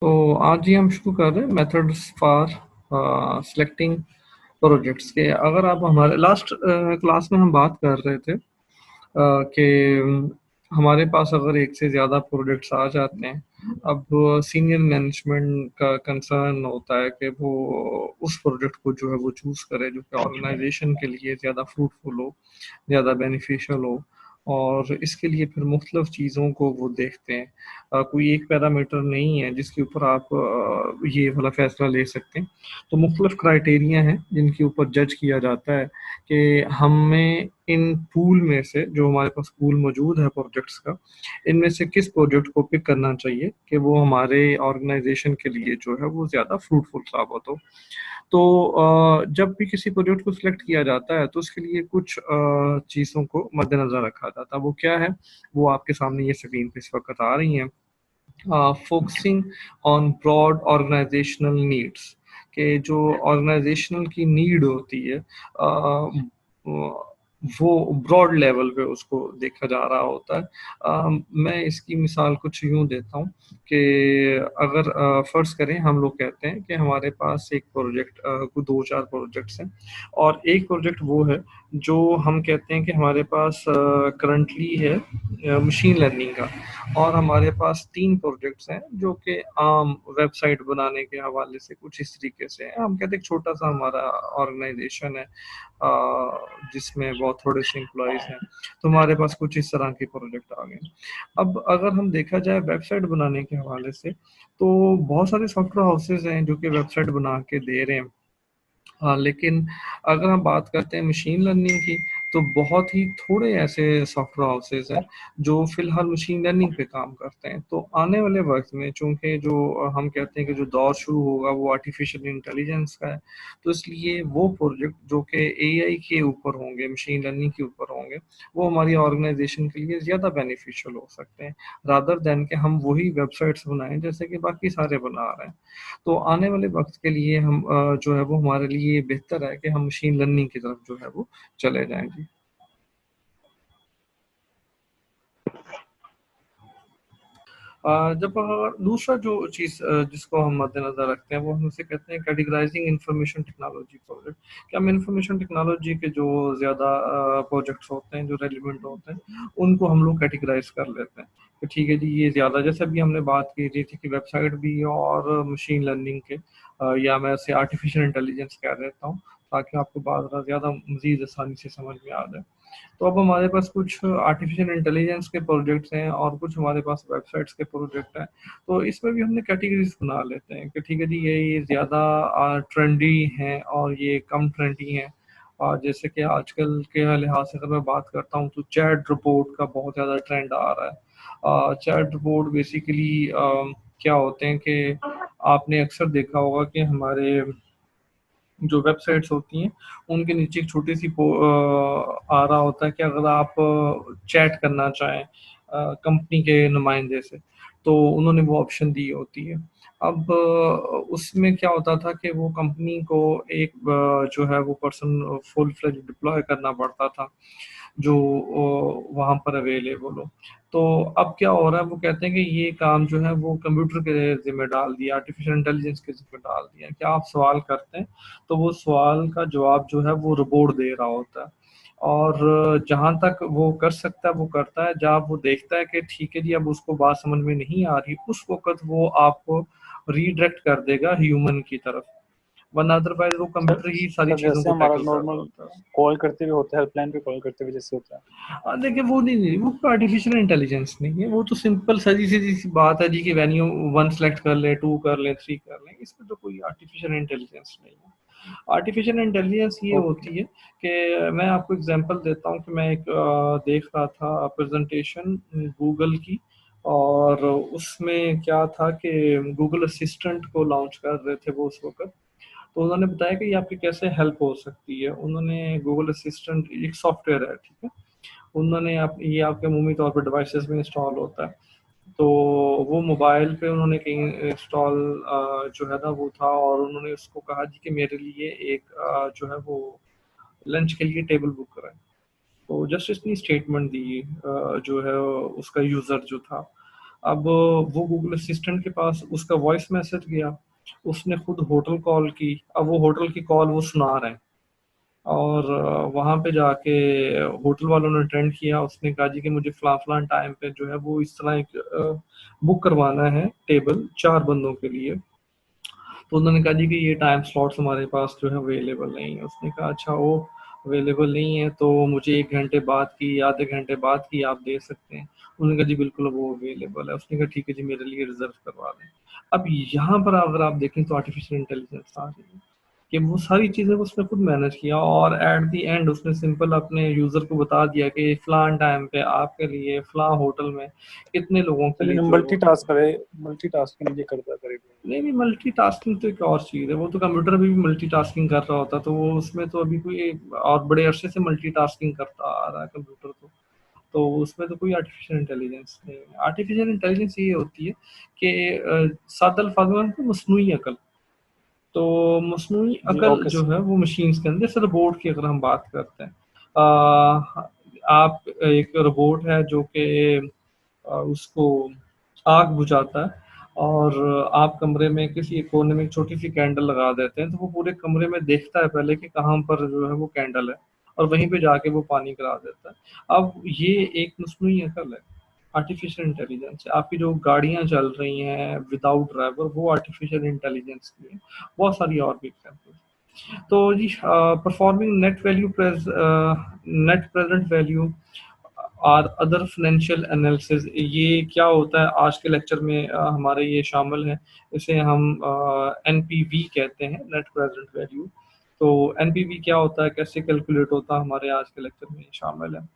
तो आज ही हम शुरू कर रहे हैं मेथड्स फॉर सिलेक्टिंग प्रोजेक्ट्स के। अगर आप हमारे लास्ट क्लास में हम बात कर रहे थे कि हमारे पास अगर एक से ज़्यादा प्रोजेक्ट्स आ जाते हैं, अब सीनियर मैनेजमेंट का कंसर्न होता है कि वो उस प्रोजेक्ट को जो है वो चूज़ करे जो कि ऑर्गेनाइजेशन के लिए ज़्यादा फ्रूटफुल हो, ज़्यादा बेनिफिशियल हो। और इसके लिए फिर मुख्तलिफ चीज़ों को वो देखते हैं। कोई एक पैरामीटर नहीं है जिसके ऊपर आप ये वाला फैसला ले सकते हैं। तो मुख्तलिफ क्राइटेरिया हैं जिनके ऊपर जज किया जाता है कि हमें इन पूल में से, जो हमारे पास पूल मौजूद है प्रोजेक्ट्स का, इनमें से किस प्रोजेक्ट को पिक करना चाहिए कि वो हमारे ऑर्गेनाइजेशन के लिए जो है वो ज़्यादा फ्रूटफुल साबित हो। तो जब भी किसी प्रोजेक्ट को सिलेक्ट किया जाता है तो उसके लिए कुछ चीज़ों को मद्देनज़र रखा जाता है। वो क्या है? वो आपके सामने ये स्क्रीन पे इस वक़्त आ रही हैं। Focusing on broad organisational needs, कि जो ऑर्गेनाइजेशनल की नीड होती है वो ब्रॉड लेवल पे उसको देखा जा रहा होता है। मैं इसकी मिसाल कुछ यूं देता हूँ कि अगर फर्ज करें, हम लोग कहते हैं कि हमारे पास एक प्रोजेक्ट, को दो चार प्रोजेक्ट्स हैं और एक प्रोजेक्ट वो है जो हम कहते हैं कि हमारे पास करंटली है मशीन लर्निंग का, और हमारे पास 3 प्रोजेक्ट्स हैं जो कि आम वेबसाइट बनाने के हवाले से कुछ इस तरीके से हैं। हम कहते हैं एक छोटा-सा हमारा ऑर्गेनाइज़ेशन है जिसमें बहुत थोड़े से एम्प्लॉइज़ हैं, तो हमारे पास कुछ इस तरह के प्रोजेक्ट आ गए। अब अगर हम देखा जाए वेबसाइट बनाने के हवाले से, तो बहुत सारे सॉफ्टवेयर हाउसेज़ हैं जो कि वेबसाइट बना के दे रहे हैं। हाँ, लेकिन अगर हम बात करते हैं मशीन लर्निंग की, तो बहुत ही थोड़े ऐसे सॉफ्टवेयर हाउसेज़ हैं जो फ़िलहाल मशीन लर्निंग पे काम करते हैं। तो आने वाले वक़्त में, चूँकि जो हम कहते हैं कि जो दौर शुरू होगा वो आर्टिफ़िशियल इंटेलिजेंस का है, तो इसलिए वो प्रोजेक्ट जो कि एआई के ऊपर होंगे, मशीन लर्निंग के ऊपर होंगे, वो हमारी ऑर्गनाइज़ेशन के लिए ज़्यादा बेनिफिशियल हो सकते हैं, रादर दैन कि हम वही वेबसाइट्स बनाएँ जैसे कि बाकी सारे बना रहे हैं। तो आने वाले वक़्त के लिए हम जो है वो हमारे लिए बेहतर है कि हम मशीन लर्निंग की तरफ जो है वो चले जाएँ। जी। जब दूसरा जो चीज़ जिसको हम मद्देनज़र रखते हैं वो हम उसे कहते हैं कैटेगराइज़िंग इन्फॉर्मेशन टेक्नोलॉजी प्रोजेक्ट, कि हम इन्फॉर्मेशन टेक्नोलॉजी के जो ज़्यादा प्रोजेक्ट्स होते हैं, जो रेलेवेंट होते हैं, उनको हम लोग कैटेगराइज़ कर लेते हैं कि ठीक है जी, ये ज़्यादा, जैसे अभी हमने बात की थी कि वेबसाइट भी और मशीन लर्निंग के, या मैं इसे आर्टिफ़िशियल इंटेलिजेंस कह देता हूँ, ताकि आपको बात ज़्यादा मज़ीद आसानी से समझ में आ जाए। तो अब हमारे पास कुछ आर्टिफिशियल इंटेलिजेंस के प्रोजेक्ट्स हैं और कुछ हमारे पास वेबसाइट्स के प्रोजेक्ट हैं। तो इसमें भी हमने कैटेगरीज बना लेते हैं कि ठीक है जी, ये ज़्यादा ट्रेंडी हैं और ये कम ट्रेंडी हैं। और जैसे कि आजकल के लिहाज से अगर मैं बात करता हूँ तो चैट रिपोर्ट का बहुत ज़्यादा ट्रेंड आ रहा है। चैट रिपोर्ट बेसिकली क्या होते हैं कि आपने अक्सर देखा होगा कि हमारे जो वेबसाइट्स होती हैं, उनके नीचे एक छोटी-सी आ रहा होता है कि अगर आप चैट करना चाहें कंपनी के नुमाइंदे से, तो उन्होंने वो ऑप्शन दी होती है। अब उसमें क्या होता था कि वो कंपनी को एक जो है वो पर्सन फुल फ्लेज्ड डिप्लॉय करना पड़ता था, जो वहाँ पर अवेलेबल हो। तो अब क्या हो रहा है, वो कहते हैं कि ये काम जो है वो कंप्यूटर के ज़िम्मे डाल दिया, आर्टिफ़िशियल इंटेलिजेंस के ज़िम्मे डाल दिया कि आप सवाल करते हैं, तो वो सवाल का जवाब जो है वो रोबोट दे रहा होता है। और जहाँ तक वो कर सकता है वो करता है, जहाँ वो देखता है कि ठीक है जी, अब उसको बात समझ में नहीं आ रही, उस वक़्त वो आपको रीडायरेक्ट कर देगा ह्यूमन की तरफ, वरना अदरवाइज़ वो सर कंप्यूटर ही सारी सर चीज़ों जैसे को हमारा टैकल कर रहा नॉर्मल होता है। कॉल करते हुए होता है, हेल्पलाइन पे कॉल करते हुए जैसे होता है। देखिए, वो नहीं, वो कोई आर्टिफिशियल इंटेलिजेंस नहीं है, वो तो सिंपल सीधी सी बात है जी कि वेन्यू वन सेलेक्ट कर लें, टू कर लें, थ्री कर लें, इसमें तो कोई आर्टिफिशियल इंटेलिजेंस नहीं है। आर्टिफिशियल इंटेलिजेंस ये ओके। होती है कि मैं आपको एग्जांपल देता हूँ कि मैं एक देख रहा था प्रेजेंटेशन गूगल की, और उसमें क्या था कि गूगल असिस्टेंट को लॉन्च कर रहे थे वो उस वक्त। तो उन्होंने बताया कि ये आपकी कैसे हेल्प हो सकती है। उन्होंने गूगल असिस्टेंट एक सॉफ्टवेयर है, ठीक है, उन्होंने आप ये आपके अमूमी तौर पर डिवाइसेस में इंस्टॉल होता है। तो वो मोबाइल पे उन्होंने कहीं इंस्टॉल जो है ना वो था, और उन्होंने उसको कहा जी कि मेरे लिए एक जो है वो लंच के लिए टेबल बुक कराएं। तो जस्ट इतनी स्टेटमेंट दी जो है उसका यूज़र जो था। अब वो गूगल असिस्टेंट के पास उसका वॉइस मैसेज गया, उसने खुद होटल कॉल की, अब वो होटल की कॉल वो सुना रहे हैं, और वहाँ पे जाके होटल वालों ने अटेंड किया, उसने कहा जी कि मुझे फलां फलां टाइम पे जो है वो इस तरह एक बुक करवाना है टेबल 4 बंदों के लिए। तो उन्होंने कहा जी कि ये टाइम स्लॉट्स हमारे पास जो है अवेलेबल नहीं है। उसने कहा अच्छा वो अवेलेबल नहीं है तो मुझे 1 घंटे बाद की, आधे घंटे बाद की आप दे सकते हैं। उन्होंने कहा जी बिल्कुल वो अवेलेबल है। उसने कहा ठीक है जी मेरे लिए रिजर्व करवा दें। अब यहाँ पर अगर आप देखें तो आर्टिफिशियल इंटेलिजेंस आ रही है कि वो सारी चीज़ें उसने खुद मैनेज किया, और एट द एंड उसने सिंपल अपने यूज़र को बता दिया कि फ़लाँ टाइम पे आपके लिए फ़लाँ होटल में इतने लोगों के लिए लेकिन जो है वो मल्टीटास्क करे, मल्टीटास्किंग ये करता करेगा। नहीं नहीं, मल्टीटास्किंग तो एक और चीज़ है, वो तो कंप्यूटर भी मल्टीटास्किंग कर रहा होता, तो वो उसमें तो अभी कोई और बड़े अरसे से मल्टीटास्किंग करता आ रहा है कंप्यूटर तो उसमें तो कोई आर्टिफिशियल इंटेलिजेंस नहीं है। आर्टिफिशियल इंटेलिजेंस ये होती है कि सादा अल्फाज में मसनूई अकल। तो मसनूई जी अकल ओके जो सर। है वो मशीन्स के अंदर, जैसे रोबोट की अगर हम बात करते हैं, आप एक रोबोट है जो कि उसको आग बुझाता है, और आप कमरे में किसी एक कोने में एक छोटी सी कैंडल लगा देते हैं, तो वो पूरे कमरे में देखता है पहले कि कहाँ पर जो है वो कैंडल है, और वहीं पे जाके वो पानी करा देता है। अब ये एक मसनूई अकल है, आर्टिफिशियल इंटेलिजेंस है। आपकी जो गाड़ियां चल रही हैं विदाउट ड्राइवर, वो आर्टिफिशियल इंटेलिजेंस की है। बहुत सारी और भी एग्जाम्पल। तो जी परफॉर्मिंग नेट प्रेजेंट वैल्यू और अदर फाइनेंशियल एनालिसिस, ये क्या होता है आज के लेक्चर में हमारे ये शामिल है। इसे हम एनपीवी कहते हैं, नेट प्रेजेंट वैल्यू। तो एनपीवी क्या होता है, कैसे कैलकुलेट होता है, हमारे आज के लेक्चर में ये शामिल है।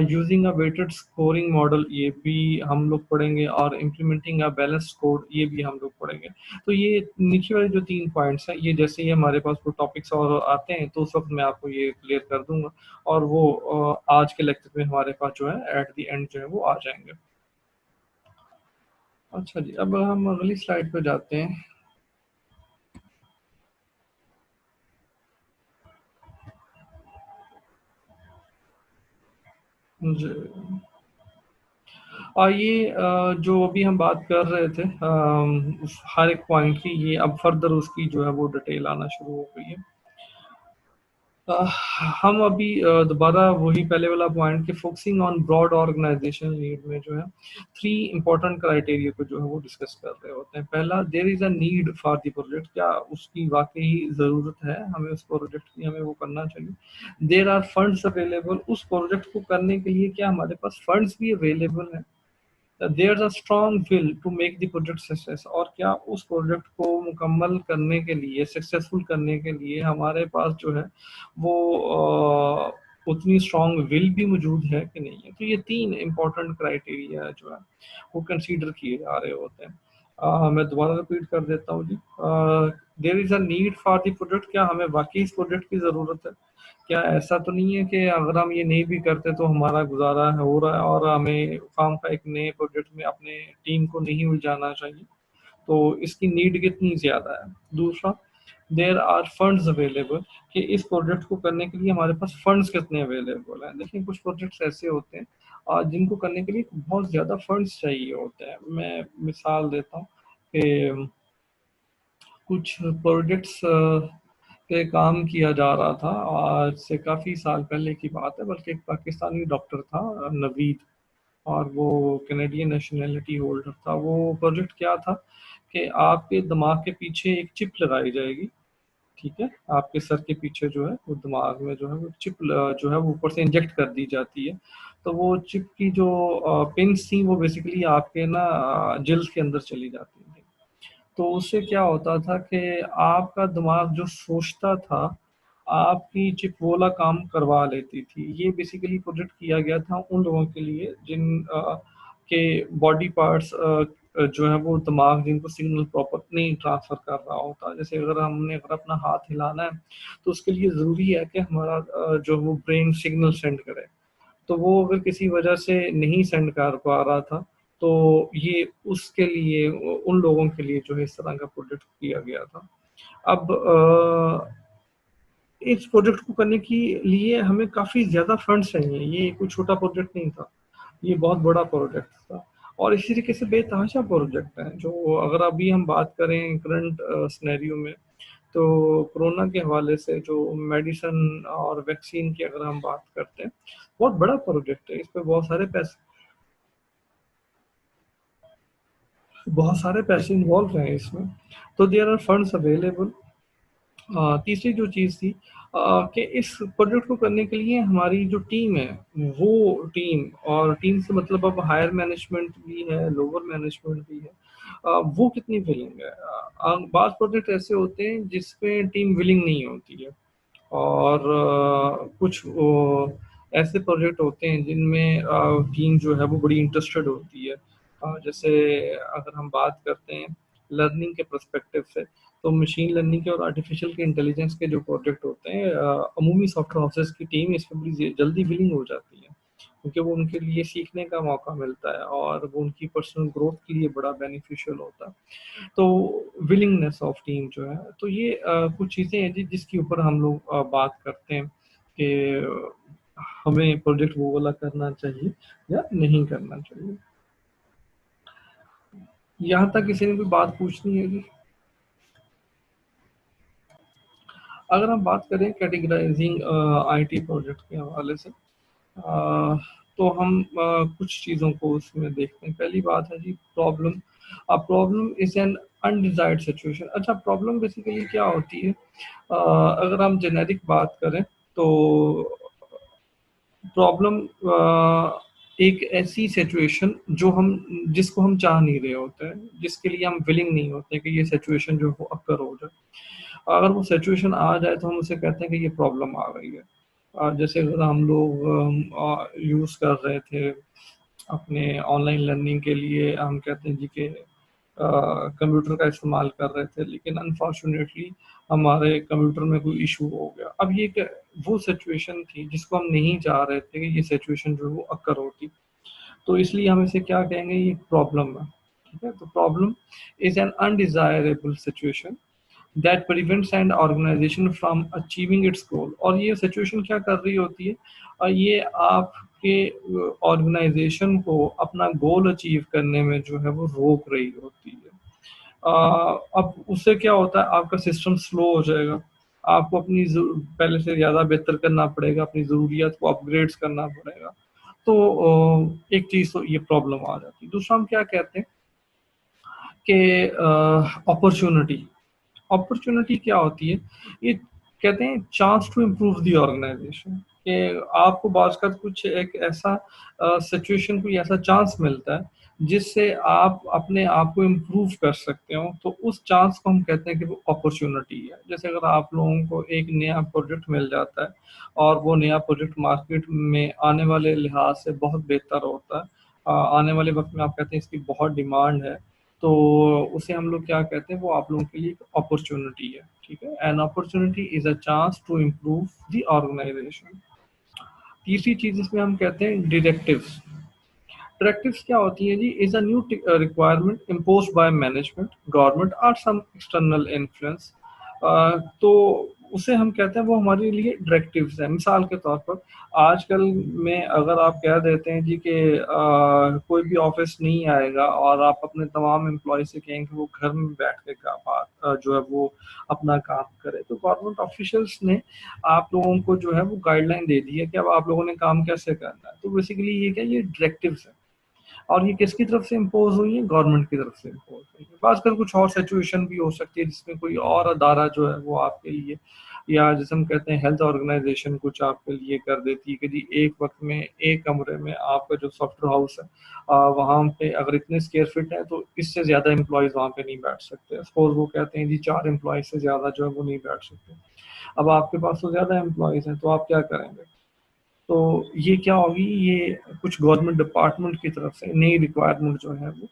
Using a weighted scoring model, ये भी हम लोग पढ़ेंगे, और इम्प्लीमेंटिंग अ बैलेंस कोड, ये भी हम लोग पढ़ेंगे। तो ये नीचे वाले जो 3 पॉइंट्स हैं, ये जैसे ही हमारे पास वो टॉपिक्स और आते हैं तो उस वक्त मैं आपको ये क्लियर कर दूंगा, और वो आज के लेक्चर में हमारे पास जो है एट द एंड जो है वो आ जाएंगे। अच्छा जी, अब हम अगली स्लाइड पे जाते हैं। जी, और ये जो अभी हम बात कर रहे थे हर एक पॉइंट की, ये अब फर्दर उसकी जो है वो डिटेल आना शुरू हो गई है। अ, हम अभी दोबारा वही पहले वाला पॉइंट कि focusing on broad organisation need में जो है 3 इंपॉर्टेंट क्राइटेरिया को जो है वो डिस्कस कर रहे होते हैं। पहला, there is a need for the project, क्या उसकी वाकई ज़रूरत है, हमें उस प्रोजेक्ट की हमें वो करना चाहिए। देयर आर फंड्स अवेलेबल, उस प्रोजेक्ट को करने के लिए क्या हमारे पास फंड्स भी अवेलेबल हैं। There a strong will to make the project success, और क्या उस प्रोजेक्ट को मुकम्मल करने के लिए, सक्सेसफुल करने के लिए हमारे पास जो है वो उतनी स्ट्रॉन्ग विल भी मौजूद है कि नहीं है। तो ये 3 इंपॉर्टेंट क्राइटेरिया जो है वो कंसीडर किए जा रहे होते हैं। मैं दोबारा रिपीट कर देता हूँ जी। There is a need for the project, क्या हमें वाकई इस प्रोजेक्ट की ज़रूरत है। क्या ऐसा तो नहीं है कि अगर हम ये नहीं भी करते तो हमारा गुजारा हो रहा है, और हमें काम का एक नए प्रोजेक्ट में अपने टीम को नहीं उलझाना चाहिए। तो इसकी नीड कितनी ज़्यादा है। दूसरा, देयर आर फंड्स अवेलेबल, कि इस प्रोजेक्ट को करने के लिए हमारे पास फंड्स कितने अवेलेबल हैं। देखिए कुछ प्रोजेक्ट्स ऐसे होते हैं जिनको करने के लिए बहुत ज़्यादा फंड्स चाहिए होते हैं। मैं मिसाल देता हूँ कि कुछ प्रोजेक्ट्स पे काम किया जा रहा था, आज से काफ़ी साल पहले की बात है, बल्कि एक पाकिस्तानी डॉक्टर था नवीद, और वो कैनेडियन नेशनैलिटी होल्डर था। वो प्रोजेक्ट क्या था कि आपके दिमाग के पीछे एक चिप लगाई जाएगी, ठीक है, आपके सर के पीछे जो है वो दिमाग में जो है वो चिप जो है वो ऊपर से इंजेक्ट कर दी जाती है। तो वो चिप की जो पिन्स थी वो बेसिकली आपके ना जिल्स के अंदर चली जाती थी। तो उससे क्या होता था कि आपका दिमाग जो सोचता था, आपकी चिप वो वाला काम करवा लेती थी। ये बेसिकली प्रोजेक्ट किया गया था उन लोगों के लिए के बॉडी पार्ट्स जो है वो दिमाग जिनको सिग्नल प्रॉपर नहीं ट्रांसफ़र कर रहा होता। जैसे अगर अपना हाथ हिलाना है, तो उसके लिए ज़रूरी है कि हमारा जो वो ब्रेन सिग्नल सेंड करे। तो वो अगर किसी वजह से नहीं सेंड कर पा रहा था, तो ये उसके लिए उन लोगों के लिए जो है इस तरह का प्रोजेक्ट किया गया था। अब इस प्रोजेक्ट को करने के लिए हमें काफ़ी ज़्यादा फंड्स चाहिए, ये कोई छोटा प्रोजेक्ट नहीं था, ये बहुत बड़ा प्रोजेक्ट था। और इसी तरीके से बेतहाशा प्रोजेक्ट हैं जो, अगर अभी हम बात करें करंट सिनेरियो में, तो कोरोना के हवाले से जो मेडिसिन और वैक्सीन की अगर हम बात करते हैं, बहुत बड़ा प्रोजेक्ट है, इस पे बहुत सारे पैसे इन्वॉल्व हैं इसमें, तो देयर आर फंड्स अवेलेबल। तीसरी जो चीज़ थी कि इस प्रोजेक्ट को करने के लिए हमारी जो टीम है, वो टीम, और टीम से मतलब अब हायर मैनेजमेंट भी है, लोअर मैनेजमेंट भी है, वो कितनी विलिंग है। बाज़ प्रोजेक्ट ऐसे होते हैं जिसमें टीम विलिंग नहीं होती है, और कुछ ऐसे प्रोजेक्ट होते हैं जिनमें टीम जो है वो बड़ी इंटरेस्टेड होती है। जैसे अगर हम बात करते हैं लर्निंग के पर्सपेक्टिव से, तो मशीन लर्निंग के और आर्टिफिशियल के इंटेलिजेंस के जो प्रोजेक्ट होते हैं, अमूमी सॉफ्टवेयर हाउसेस की टीम इसमें बड़ी जल्दी विलिंग हो जाती है, क्योंकि वो उनके लिए सीखने का मौका मिलता है और वो उनकी पर्सनल ग्रोथ के लिए बड़ा बेनिफिशियल होता है। तो विलिंगनेस ऑफ टीम जो है, तो ये कुछ चीज़ें हैं जिसके ऊपर हम लोग बात करते हैं कि हमें प्रोजेक्ट वो वाला करना चाहिए या नहीं करना चाहिए। यहाँ तक किसी ने कोई बात पूछनी है कि अगर हम बात करें कैटेगराइजिंग आईटी प्रोजेक्ट के हवाले से, तो हम कुछ चीज़ों को उसमें देखते हैं। पहली बात है जी problem. Problem is an undesired situation. अच्छा, प्रॉब्लम बेसिकली क्या होती है? अगर हम जेनेरिक बात करें तो प्रॉब्लम एक ऐसी सिचुएशन जो हम जिसको हम चाह नहीं रहे होते हैं, जिसके लिए हम विलिंग नहीं होते कि ये सिचुएशन जो है वो अकर हो जाए। अगर वो सिचुएशन आ जाए तो हम उसे कहते हैं कि ये प्रॉब्लम आ गई है। जैसे अगर हम लोग यूज़ कर रहे थे अपने ऑनलाइन लर्निंग के लिए, हम कहते हैं जी कि कंप्यूटर का इस्तेमाल कर रहे थे, लेकिन अनफॉर्चुनेटली हमारे कंप्यूटर में कोई इशू हो गया। अब ये वो सिचुएशन थी जिसको हम नहीं चाह रहे थे कि ये सिचुएशन जो है वो अकर होती, तो इसलिए हम इसे क्या कहेंगे, ये प्रॉब्लम है। ठीक है, तो problem is an undesirable situation that prevents an organisation from achieving its goal. और ये सिचुएशन क्या कर रही होती है? ये आपके ऑर्गेनाइजेशन को अपना गोल अचीव करने में जो है वो रोक रही होती है। अब उससे क्या होता है, आपका सिस्टम स्लो हो जाएगा, आपको अपनी पहले से ज़्यादा बेहतर करना पड़ेगा, अपनी ज़रूरियात को अपग्रेड्स करना पड़ेगा। तो एक चीज़ तो ये प्रॉब्लम आ जाती है। दूसरा हम क्या कहते हैं कि अपॉर्चुनिटी। अपॉर्चुनिटी क्या होती है? ये कहते हैं chance to improve the organisation, कि आपको बाज़ का कुछ एक ऐसा सिचुएशन, कोई ऐसा चांस मिलता है जिससे आप अपने आप को इम्प्रूव कर सकते हो, तो उस चांस को हम कहते हैं कि वो अपॉर्चुनिटी है। जैसे अगर आप लोगों को एक नया प्रोजेक्ट मिल जाता है और वो नया प्रोजेक्ट मार्केट में आने वाले लिहाज से बहुत बेहतर होता है, आने वाले वक्त में आप कहते हैं इसकी बहुत डिमांड है, तो उसे हम लोग क्या कहते हैं, वो आप लोगों के लिए एक अपॉर्चुनिटी है। ठीक है, an opportunity is a chance to improve the organisation. तीसरी चीज इसमें हम कहते हैं डिरेक्टिव्स। डायरेक्टिव्स क्या होती है जी? Is a new requirement imposed by management, government और सम एक्सटर्नल इन्फ्लुएंस। तो उसे हम कहते हैं वो हमारे लिए डायरेक्टिव्स है। मिसाल के तौर पर आजकल में अगर आप कह देते हैं जी कि कोई भी ऑफिस नहीं आएगा और आप अपने तमाम एम्प्लॉय से कहें कि वो घर में बैठ के जो है वो अपना काम करे, तो गवर्नमेंट ऑफिशियल्स ने आप लोगों को जो है वो गाइडलाइन दे दी है कि अब आप लोगों ने काम कैसे करना है। तो बेसिकली ये क्या, ये डायरेक्टिव्स है, और ये किसकी तरफ से इम्पोज हुई है? गवर्नमेंट की तरफ से इम्पोज हुई है। खासकर कुछ और सिचुएशन भी हो सकती है जिसमें कोई और अदारा जो है वो आपके लिए, या जैसे हम कहते हैं हेल्थ ऑर्गेनाइजेशन कुछ आपके लिए कर देती है कि जी एक वक्त में एक कमरे में आपका जो सॉफ्टवेयर हाउस है, वहाँ पे अगर इतने स्क्वायर फीट है तो इससे ज़्यादा एम्प्लॉयज़ वहाँ पे नहीं बैठ सकते। सपोज वो कहते हैं जी 4 एम्प्लॉयज़ से ज़्यादा जो है वो नहीं बैठ सकते। अब आपके पास तो ज़्यादा एम्प्लॉयज़ हैं, तो आप क्या करेंगे? तो ये क्या होगी, ये कुछ गवर्नमेंट डिपार्टमेंट की तरफ से नई रिक्वायरमेंट जो है वो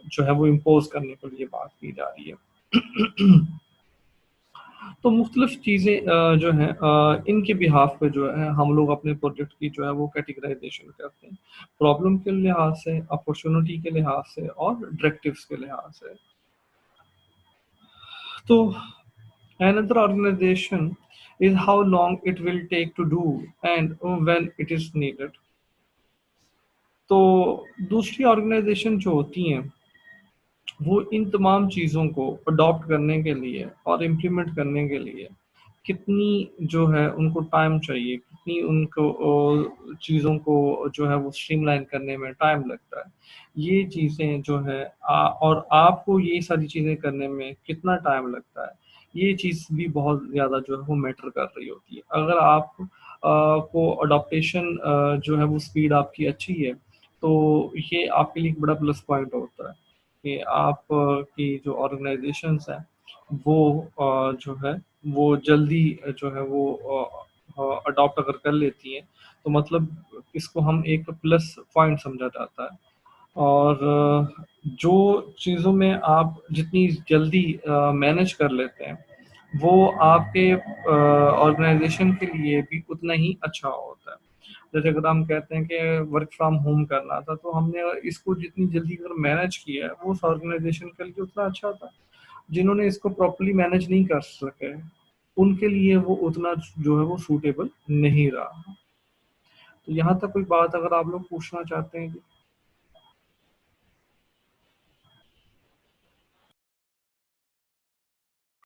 जो है वो इम्पोज करने के लिए बात की जा रही है। तो मुख्तलिफ चीज़ें जो हैं इनके बिहाफ पे जो है हम लोग अपने प्रोजेक्ट की जो है वो कैटेगराइजेशन करते हैं, प्रॉब्लम के लिहाज से, अपॉर्चुनिटी के लिहाज से और डायरेक्टिव्स के लिहाज से। तो another organization is how long it will take to do and when it is needed. तो दूसरी ऑर्गेनाइजेशन जो होती हैं वो इन तमाम चीज़ों को अडॉप्ट करने के लिए और इम्प्लीमेंट करने के लिए कितनी जो है उनको टाइम चाहिए, कितनी उनको चीज़ों को जो है वो स्ट्रीमलाइन करने में टाइम लगता है। ये चीज़ें जो है और आपको ये सारी चीज़ें करने में कितना टाइम लगता है, ये चीज़ भी बहुत ज़्यादा जो है वो मैटर कर रही होती है। अगर आप को अडॉप्टेशन जो है वो स्पीड आपकी अच्छी है, तो ये आपके लिए एक बड़ा प्लस पॉइंट होता है कि आप की जो ऑर्गेनाइज़ेशंस हैं वो जो है वो जल्दी जो है वो अडॉप्ट अगर कर लेती हैं, तो मतलब इसको हम एक प्लस पॉइंट समझा जाता है। और जो चीज़ों में आप जितनी जल्दी मैनेज कर लेते हैं, वो आपके ऑर्गेनाइज़ेशन के लिए भी उतना ही अच्छा होता है। जैसे अगर हम कहते हैं कि वर्क फ्रॉम होम करना था, तो हमने इसको जितनी जल्दी अगर मैनेज किया है, वो उस ऑर्गेनाइज़ेशन के लिए उतना अच्छा था। जिन्होंने इसको प्रॉपर्ली मैनेज नहीं कर सके, उनके लिए वो उतना जो है वो सूटेबल नहीं रहा। तो यहाँ तक कोई बात अगर आप लोग पूछना चाहते हैं?